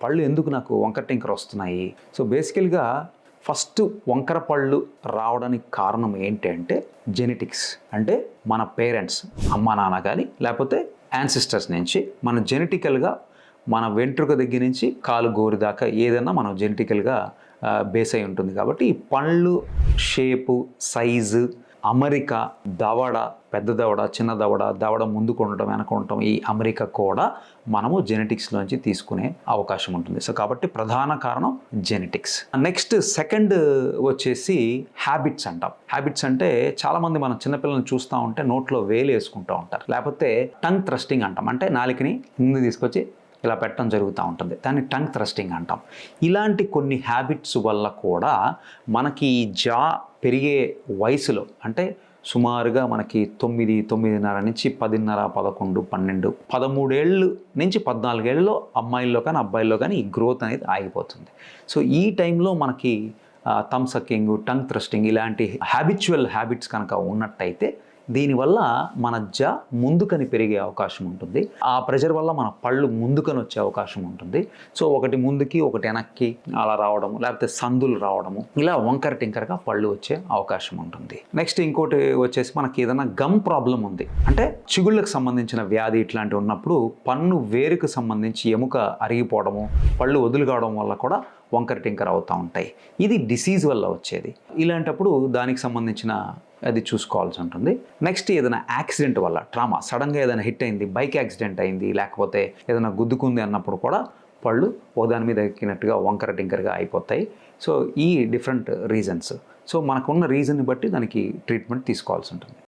పళ్ళు ఎందుకు నాకు వంకర టింకర వస్తున్నాయి? సో బేసికల్గా ఫస్ట్ వంకర పళ్ళు రావడానికి కారణం ఏంటి అంటే జెనెటిక్స్. అంటే మన పేరెంట్స్, అమ్మ నాన్న కానీ లేకపోతే యాన్సిస్టర్స్ నుంచి మన జెనెటికల్గా మన వెంట్రుక దగ్గర నుంచి కాలు గోరు దాకా ఏదైనా మనం జెనెటికల్గా బేస్ అయి ఉంటుంది. కాబట్టి ఈ పళ్ళు షేపు, సైజు, అమరిక, దవడ, పెద్ద దవడ, చిన్న దవడ, దవడ ముందుకు ఉండటం, వెనక ఉండటం, ఈ అమరిక కూడా మనము జెనెటిక్స్లోంచి తీసుకునే అవకాశం ఉంటుంది. సో కాబట్టి ప్రధాన కారణం జెనెటిక్స్. నెక్స్ట్ సెకండ్ వచ్చేసి హ్యాబిట్స్ అంటాం. హ్యాబిట్స్ అంటే చాలామంది మనం చిన్నపిల్లల్ని చూస్తూ ఉంటే నోట్లో వేలు వేసుకుంటూ ఉంటారు, లేకపోతే టంగ్ థ్రస్టింగ్ అంటాం. అంటే నాలుకని ముందు తీసుకొచ్చి ఇలా పెట్టడం జరుగుతూ ఉంటుంది, దాన్ని టంగ్ థ్రస్టింగ్ అంటాం. ఇలాంటి కొన్ని హ్యాబిట్స్ వల్ల కూడా మనకి జా పెరిగే వయసులో, అంటే సుమారుగా మనకి 9-9.5 నుంచి 10.5, 11, 12, 13 ఏళ్ళు నుంచి 14 ఏళ్ళలో అమ్మాయిల్లో కానీ అబ్బాయిల్లో కానీ ఈ గ్రోత్ అనేది ఆగిపోతుంది. సో ఈ టైంలో మనకి థమ్ సక్కింగ్, టంగ్ థ్రస్టింగ్ ఇలాంటి హ్యాబిచువల్ హ్యాబిట్స్ కనుక ఉన్నట్టయితే దీనివల్ల మన జా ముందుకని పెరిగే అవకాశం ఉంటుంది. ఆ ప్రెషర్ వల్ల మన పళ్ళు ముందుకని వచ్చే అవకాశం ఉంటుంది. సో ఒకటి ముందుకి ఒకటి వెనక్కి అలా రావడము, లేకపోతే సందులు రావడము, ఇలా వంకర టింకరగా పళ్ళు వచ్చే అవకాశం ఉంటుంది. నెక్స్ట్ ఇంకోటి వచ్చేసి మనకి ఏదైనా గమ్ ప్రాబ్లం ఉంది అంటే చిగుళ్ళకు సంబంధించిన వ్యాధి ఇట్లాంటివి ఉన్నప్పుడు పన్ను వేరుకు సంబంధించి ఎముక అరిగిపోవడము, పళ్ళు వదులు కావడం వల్ల కూడా వంకర టింకర అవుతూ ఉంటాయి. ఇది డిసీజ్ వల్ల వచ్చేది. ఇలాంటప్పుడు దానికి సంబంధించిన అది చూసుకోవాల్సి ఉంటుంది. నెక్స్ట్ ఏదైనా యాక్సిడెంట్ వల్ల, ట్రామా, సడన్గా ఏదైనా హిట్ అయింది, బైక్ యాక్సిడెంట్ అయింది, లేకపోతే ఏదైనా గుద్దుకుంది అన్నప్పుడు కూడా పళ్ళు ఒకదాని మీద ఎక్కినట్టుగా వంకర టింకరగా అయిపోతాయి. సో ఈ డిఫరెంట్ రీజన్స్. సో మనకున్న రీజన్ని బట్టి దానికి ట్రీట్మెంట్ తీసుకోవాల్సి ఉంటుంది.